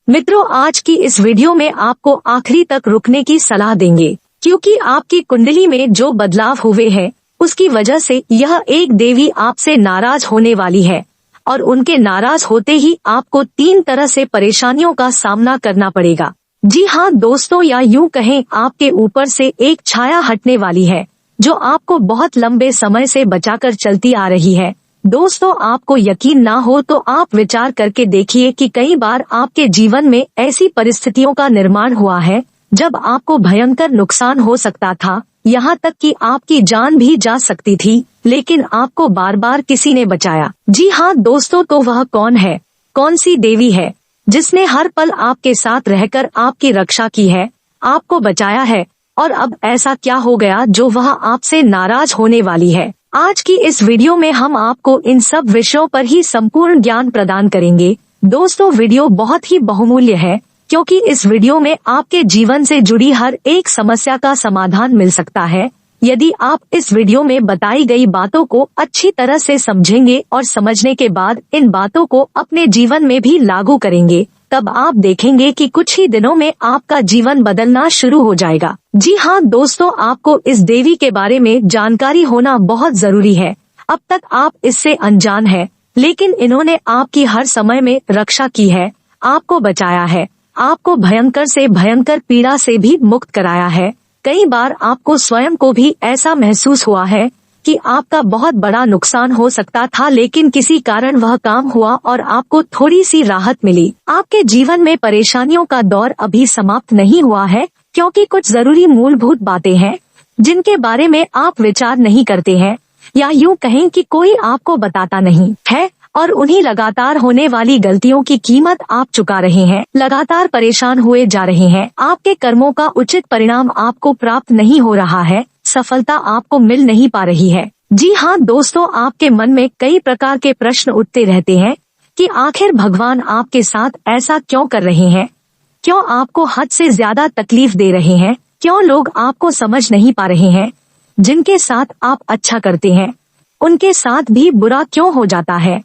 मित्रों, आज की इस वीडियो में आपको आखिरी तक रुकने की सलाह देंगे, क्योंकि आपकी कुंडली में जो बदलाव हुए हैं उसकी वजह से यह एक देवी आपसे नाराज होने वाली है और उनके नाराज होते ही आपको 3 तरह से परेशानियों का सामना करना पड़ेगा। जी हाँ दोस्तों, या यूं कहें आपके ऊपर से एक छाया हटने वाली है जो आपको बहुत लंबे समय से बचाकर चलती आ रही है। दोस्तों, आपको यकीन ना हो तो आप विचार करके देखिए कि कई बार आपके जीवन में ऐसी परिस्थितियों का निर्माण हुआ है जब आपको भयंकर नुकसान हो सकता था, यहाँ तक कि आपकी जान भी जा सकती थी, लेकिन आपको बार बार किसी ने बचाया। जी हाँ दोस्तों, तो वह कौन है, कौन सी देवी है जिसने हर पल आपके साथ रहकर आपकी रक्षा की है, आपको बचाया है, और अब ऐसा क्या हो गया जो वह आपसे नाराज होने वाली है। आज की इस वीडियो में हम आपको इन सब विषयों पर ही संपूर्ण ज्ञान प्रदान करेंगे। दोस्तों, वीडियो बहुत ही बहुमूल्य है क्योंकि इस वीडियो में आपके जीवन से जुड़ी हर एक समस्या का समाधान मिल सकता है। यदि आप इस वीडियो में बताई गई बातों को अच्छी तरह से समझेंगे और समझने के बाद इन बातों को अपने जीवन में भी लागू करेंगे, तब आप देखेंगे कि कुछ ही दिनों में आपका जीवन बदलना शुरू हो जाएगा। जी हाँ दोस्तों, आपको इस देवी के बारे में जानकारी होना बहुत जरूरी है। अब तक आप इससे अनजान हैं, लेकिन इन्होंने आपकी हर समय में रक्षा की है, आपको बचाया है, आपको भयंकर से भयंकर पीड़ा से भी मुक्त कराया है। कई बार आपको स्वयं को भी ऐसा महसूस हुआ है कि आपका बहुत बड़ा नुकसान हो सकता था, लेकिन किसी कारण वह काम हुआ और आपको थोड़ी सी राहत मिली। आपके जीवन में परेशानियों का दौर अभी समाप्त नहीं हुआ है, क्योंकि कुछ जरूरी मूलभूत बातें हैं जिनके बारे में आप विचार नहीं करते हैं, या यूं कहें कि कोई आपको बताता नहीं है, और उन्हीं लगातार होने वाली गलतियों की कीमत आप चुका रहे हैं। लगातार परेशान हुए जा रहे हैं, आपके कर्मों का उचित परिणाम आपको प्राप्त नहीं हो रहा है, सफलता आपको मिल नहीं पा रही है। जी हाँ दोस्तों, आपके मन में कई प्रकार के प्रश्न उठते रहते हैं कि आखिर भगवान आपके साथ ऐसा क्यों कर रहे हैं, क्यों आपको हद से ज्यादा तकलीफ दे रहे हैं, क्यों लोग आपको समझ नहीं पा रहे हैं, जिनके साथ आप अच्छा करते हैं उनके साथ भी बुरा क्यों हो जाता है।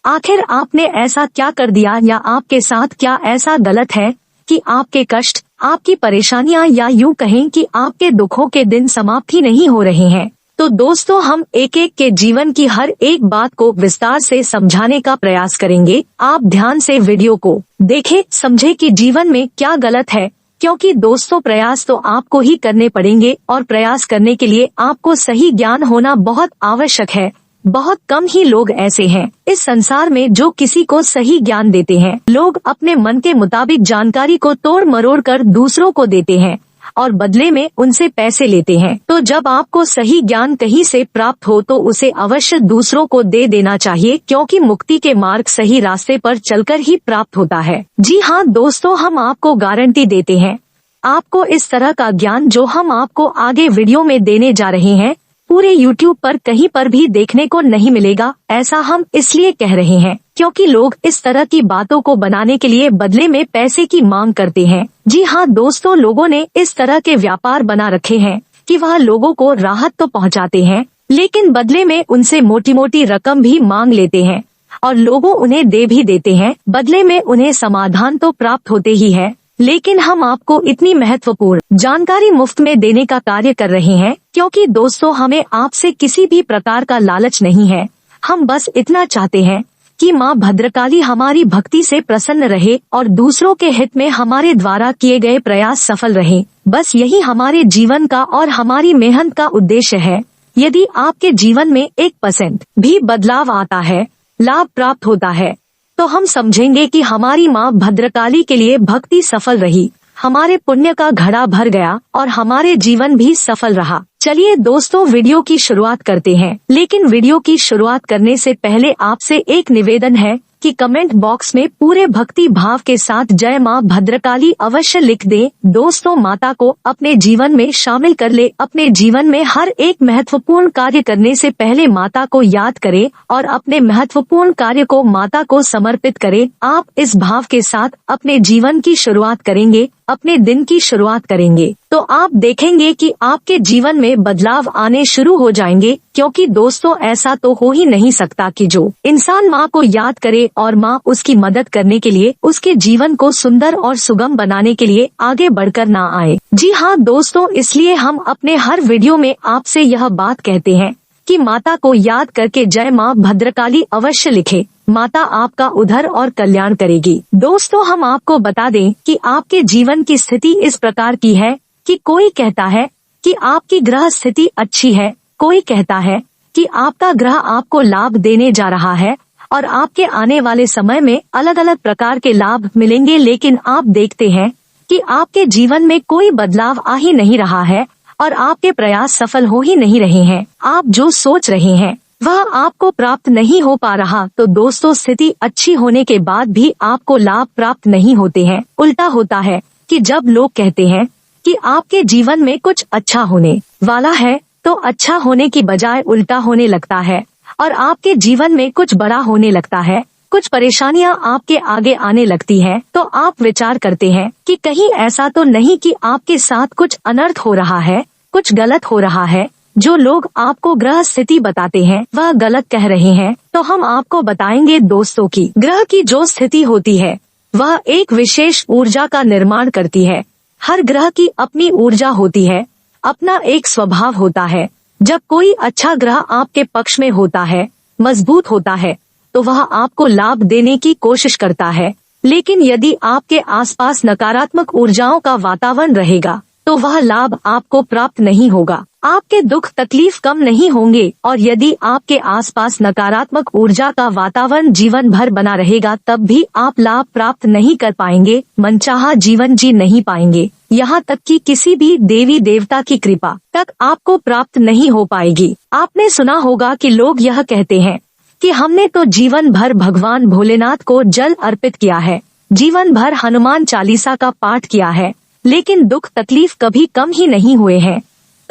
आखिर आपने ऐसा क्या कर दिया, या आपके साथ क्या ऐसा गलत है कि आपके कष्ट, आपकी परेशानियां, या यूं कहें कि आपके दुखों के दिन समाप्त ही नहीं हो रहे हैं। तो दोस्तों, हम एक एक के जीवन की हर एक बात को विस्तार से समझाने का प्रयास करेंगे। आप ध्यान से वीडियो को देखें, समझे कि जीवन में क्या गलत है, क्योंकि दोस्तों प्रयास तो आपको ही करने पड़ेंगे और प्रयास करने के लिए आपको सही ज्ञान होना बहुत आवश्यक है। बहुत कम ही लोग ऐसे हैं इस संसार में जो किसी को सही ज्ञान देते हैं। लोग अपने मन के मुताबिक जानकारी को तोड़ मरोड़ कर दूसरों को देते हैं और बदले में उनसे पैसे लेते हैं। तो जब आपको सही ज्ञान कहीं से प्राप्त हो तो उसे अवश्य दूसरों को दे देना चाहिए, क्योंकि मुक्ति के मार्ग सही रास्ते पर चलकर ही प्राप्त होता है। जी हाँ दोस्तों, हम आपको गारंटी देते हैं, आपको इस तरह का ज्ञान जो हम आपको आगे वीडियो में देने जा रहे हैं पूरे YouTube पर कहीं पर भी देखने को नहीं मिलेगा। ऐसा हम इसलिए कह रहे हैं क्योंकि लोग इस तरह की बातों को बनाने के लिए बदले में पैसे की मांग करते हैं। जी हाँ दोस्तों, लोगों ने इस तरह के व्यापार बना रखे हैं कि वह लोगों को राहत तो पहुंचाते हैं, लेकिन बदले में उनसे मोटी मोटी रकम भी मांग लेते हैं, और लोगों उन्हें दे भी देते हैं। बदले में उन्हें समाधान तो प्राप्त होते ही है, लेकिन हम आपको इतनी महत्वपूर्ण जानकारी मुफ्त में देने का कार्य कर रहे हैं क्योंकि दोस्तों, हमें आपसे किसी भी प्रकार का लालच नहीं है। हम बस इतना चाहते हैं कि माँ भद्रकाली हमारी भक्ति से प्रसन्न रहे और दूसरों के हित में हमारे द्वारा किए गए प्रयास सफल रहे। बस यही हमारे जीवन का और हमारी मेहनत का उद्देश्य है। यदि आपके जीवन में 1% भी बदलाव आता है, लाभ प्राप्त होता है, तो हम समझेंगे कि हमारी माँ भद्रकाली के लिए भक्ति सफल रही, हमारे पुण्य का घड़ा भर गया और हमारे जीवन भी सफल रहा। चलिए दोस्तों, वीडियो की शुरुआत करते हैं, लेकिन वीडियो की शुरुआत करने से पहले आपसे एक निवेदन है कि कमेंट बॉक्स में पूरे भक्ति भाव के साथ जय माँ भद्रकाली अवश्य लिख दें। दोस्तों, माता को अपने जीवन में शामिल कर ले। अपने जीवन में हर एक महत्वपूर्ण कार्य करने से पहले माता को याद करें और अपने महत्वपूर्ण कार्य को माता को समर्पित करें। आप इस भाव के साथ अपने जीवन की शुरुआत करेंगे अपने दिन की शुरुआत करेंगे तो आप देखेंगे कि आपके जीवन में बदलाव आने शुरू हो जाएंगे। क्योंकि दोस्तों ऐसा तो हो ही नहीं सकता कि जो इंसान माँ को याद करे और माँ उसकी मदद करने के लिए उसके जीवन को सुंदर और सुगम बनाने के लिए आगे बढ़कर ना आए। जी हाँ दोस्तों, इसलिए हम अपने हर वीडियो में आपसे यह बात कहते हैं कि माता को याद करके जय माँ भद्रकाली अवश्य लिखे। माता आपका उद्धार और कल्याण करेगी। दोस्तों हम आपको बता दें कि आपके जीवन की स्थिति इस प्रकार की है कि कोई कहता है कि आपकी ग्रह स्थिति अच्छी है, कोई कहता है कि आपका ग्रह आपको लाभ देने जा रहा है और आपके आने वाले समय में अलग अलग प्रकार के लाभ मिलेंगे। लेकिन आप देखते हैं कि आपके जीवन में कोई बदलाव आ ही नहीं रहा है और आपके प्रयास सफल हो ही नहीं रहे हैं। आप जो सोच रहे हैं वह आपको प्राप्त नहीं हो पा रहा। तो दोस्तों स्थिति अच्छी होने के बाद भी आपको लाभ प्राप्त नहीं होते हैं। उल्टा होता है कि जब लोग कहते हैं कि आपके जीवन में कुछ अच्छा होने वाला है तो अच्छा होने की बजाय उल्टा होने लगता है और आपके जीवन में कुछ बड़ा होने लगता है, कुछ परेशानियां आपके आगे आने लगती हैं। तो आप विचार करते हैं कि कहीं ऐसा तो नहीं कि आपके साथ कुछ अनर्थ हो रहा है, कुछ गलत हो रहा है। जो लोग आपको ग्रह स्थिति बताते हैं वह गलत कह रहे हैं। तो हम आपको बताएंगे दोस्तों की ग्रह की जो स्थिति होती है वह एक विशेष ऊर्जा का निर्माण करती है। हर ग्रह की अपनी ऊर्जा होती है, अपना एक स्वभाव होता है। जब कोई अच्छा ग्रह आपके पक्ष में होता है, मजबूत होता है, तो वह आपको लाभ देने की कोशिश करता है। लेकिन यदि आपके आसपास नकारात्मक ऊर्जाओं का वातावरण रहेगा तो वह लाभ आपको प्राप्त नहीं होगा। आपके दुख तकलीफ कम नहीं होंगे और यदि आपके आसपास नकारात्मक ऊर्जा का वातावरण जीवन भर बना रहेगा तब भी आप लाभ प्राप्त नहीं कर पाएंगे, मनचाहा जीवन जी नहीं पाएंगे। यहाँ तक कि किसी भी देवी देवता की कृपा तक आपको प्राप्त नहीं हो पाएगी। आपने सुना होगा कि लोग यह कहते हैं कि हमने तो जीवन भर भगवान भोलेनाथ को जल अर्पित किया है, जीवन भर हनुमान चालीसा का पाठ किया है, लेकिन दुख तकलीफ कभी कम ही नहीं हुए हैं।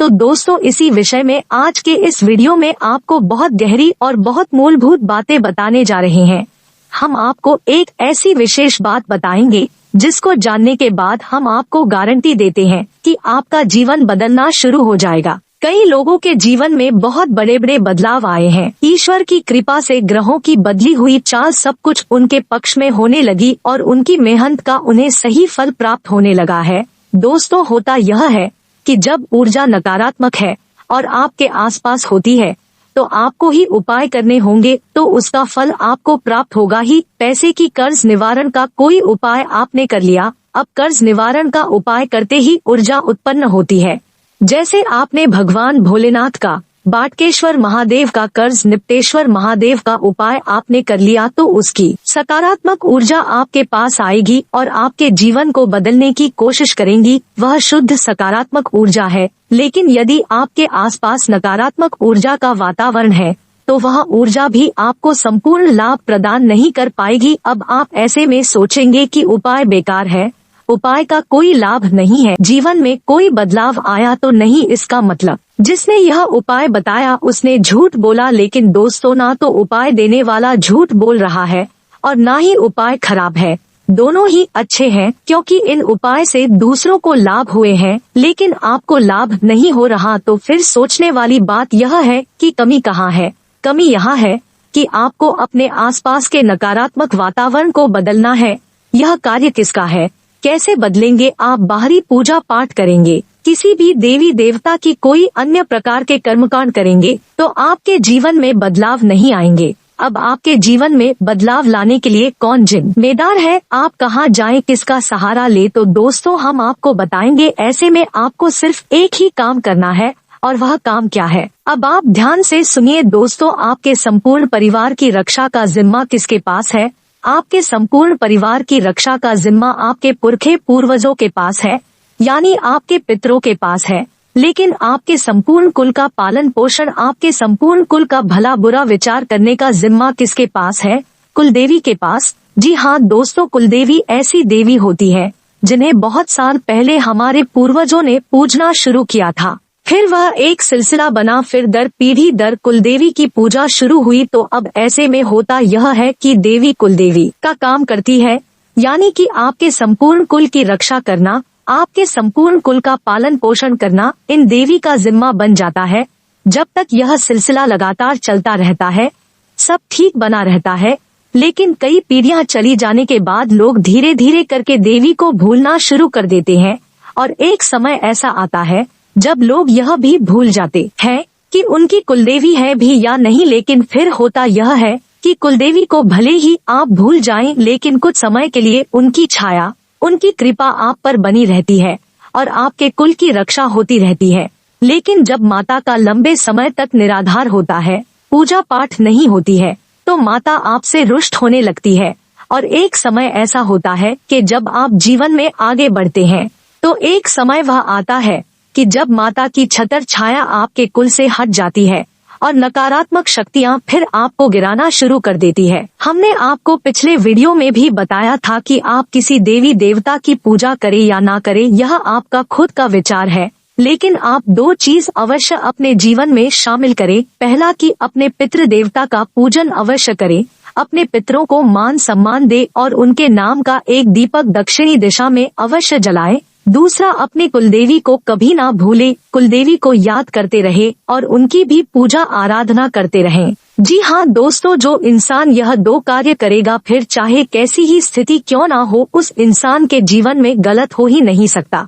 तो दोस्तों इसी विषय में आज के इस वीडियो में आपको बहुत गहरी और बहुत मूलभूत बातें बताने जा रहे हैं। हम आपको एक ऐसी विशेष बात बताएंगे जिसको जानने के बाद हम आपको गारंटी देते हैं कि आपका जीवन बदलना शुरू हो जाएगा। कई लोगों के जीवन में बहुत बड़े बड़े बदलाव आए हैं। ईश्वर की कृपा से ग्रहों की बदली हुई चाल सब कुछ उनके पक्ष में होने लगी और उनकी मेहनत का उन्हें सही फल प्राप्त होने लगा है। दोस्तों होता यह है कि जब ऊर्जा नकारात्मक है और आपके आसपास होती है तो आपको ही उपाय करने होंगे, तो उसका फल आपको प्राप्त होगा ही। पैसे की कर्ज निवारण का कोई उपाय आपने कर लिया, अब कर्ज निवारण का उपाय करते ही ऊर्जा उत्पन्न होती है। जैसे आपने भगवान भोलेनाथ का, बाटकेश्वर महादेव का, कर्ज निपटेश्वर महादेव का उपाय आपने कर लिया तो उसकी सकारात्मक ऊर्जा आपके पास आएगी और आपके जीवन को बदलने की कोशिश करेंगी। वह शुद्ध सकारात्मक ऊर्जा है। लेकिन यदि आपके आसपास नकारात्मक ऊर्जा का वातावरण है तो वह ऊर्जा भी आपको संपूर्ण लाभ प्रदान नहीं कर पाएगी। अब आप ऐसे में सोचेंगे कि उपाय बेकार है, उपाय का कोई लाभ नहीं है, जीवन में कोई बदलाव आया तो नहीं। इसका मतलब जिसने यह उपाय बताया उसने झूठ बोला। लेकिन दोस्तों ना तो उपाय देने वाला झूठ बोल रहा है और ना ही उपाय खराब है, दोनों ही अच्छे हैं, क्योंकि इन उपाय से दूसरों को लाभ हुए हैं लेकिन आपको लाभ नहीं हो रहा। तो फिर सोचने वाली बात यह है कि कमी कहाँ है। कमी यहाँ है कि आपको अपने आसपास के नकारात्मक वातावरण को बदलना है। यह कार्य किसका है, कैसे बदलेंगे? आप बाहरी पूजा पाठ करेंगे, किसी भी देवी देवता की कोई अन्य प्रकार के कर्मकांड करेंगे तो आपके जीवन में बदलाव नहीं आएंगे। अब आपके जीवन में बदलाव लाने के लिए कौन जिम्मेदार है, आप कहाँ जाएं, किसका सहारा ले? तो दोस्तों हम आपको बताएंगे। ऐसे में आपको सिर्फ एक ही काम करना है और वह काम क्या है, अब आप ध्यान से सुनिए दोस्तों। आपके संपूर्ण परिवार की रक्षा का जिम्मा किसके पास है? आपके संपूर्ण परिवार की रक्षा का जिम्मा आपके पुरखे पूर्वजों के पास है, यानी आपके पितरों के पास है। लेकिन आपके संपूर्ण कुल का पालन पोषण, आपके संपूर्ण कुल का भला बुरा विचार करने का जिम्मा किसके पास है? कुलदेवी के पास। जी हाँ दोस्तों, कुलदेवी ऐसी देवी होती है जिन्हें बहुत साल पहले हमारे पूर्वजों ने पूजना शुरू किया था, फिर वह एक सिलसिला बना, फिर दर पीढ़ी दर कुलदेवी की पूजा शुरू हुई। तो अब ऐसे में होता यह है कि देवी कुलदेवी का काम करती है, यानी कि आपके संपूर्ण कुल की रक्षा करना, आपके संपूर्ण कुल का पालन पोषण करना इन देवी का जिम्मा बन जाता है। जब तक यह सिलसिला लगातार चलता रहता है, सब ठीक बना रहता है, लेकिन कई पीढ़ियां चली जाने के बाद लोग धीरे धीरे करके देवी को भूलना शुरू कर देते हैं और एक समय ऐसा आता है जब लोग यह भी भूल जाते हैं कि उनकी कुलदेवी है भी या नहीं। लेकिन फिर होता यह है कि कुलदेवी को भले ही आप भूल जाएं, लेकिन कुछ समय के लिए उनकी छाया, उनकी कृपा आप पर बनी रहती है और आपके कुल की रक्षा होती रहती है। लेकिन जब माता का लंबे समय तक निराधार होता है, पूजा पाठ नहीं होती है, तो माता आपसे रुष्ट होने लगती है और एक समय ऐसा होता है कि जब आप जीवन में आगे बढ़ते हैं तो एक समय वह आता है कि जब माता की छतर छाया आपके कुल से हट जाती है और नकारात्मक शक्तियां फिर आपको गिराना शुरू कर देती है। हमने आपको पिछले वीडियो में भी बताया था कि आप किसी देवी देवता की पूजा करें या ना करें, यह आपका खुद का विचार है, लेकिन आप दो चीज अवश्य अपने जीवन में शामिल करें। पहला कि अपने पितृ देवता का पूजन अवश्य करें, अपने पितरों को मान सम्मान दे और उनके नाम का एक दीपक दक्षिणी दिशा में अवश्य जलाएं। दूसरा, अपनी कुलदेवी को कभी ना भूले, कुलदेवी को याद करते रहे और उनकी भी पूजा आराधना करते रहें। जी हाँ दोस्तों, जो इंसान यह दो कार्य करेगा, फिर चाहे कैसी ही स्थिति क्यों ना हो, उस इंसान के जीवन में गलत हो ही नहीं सकता।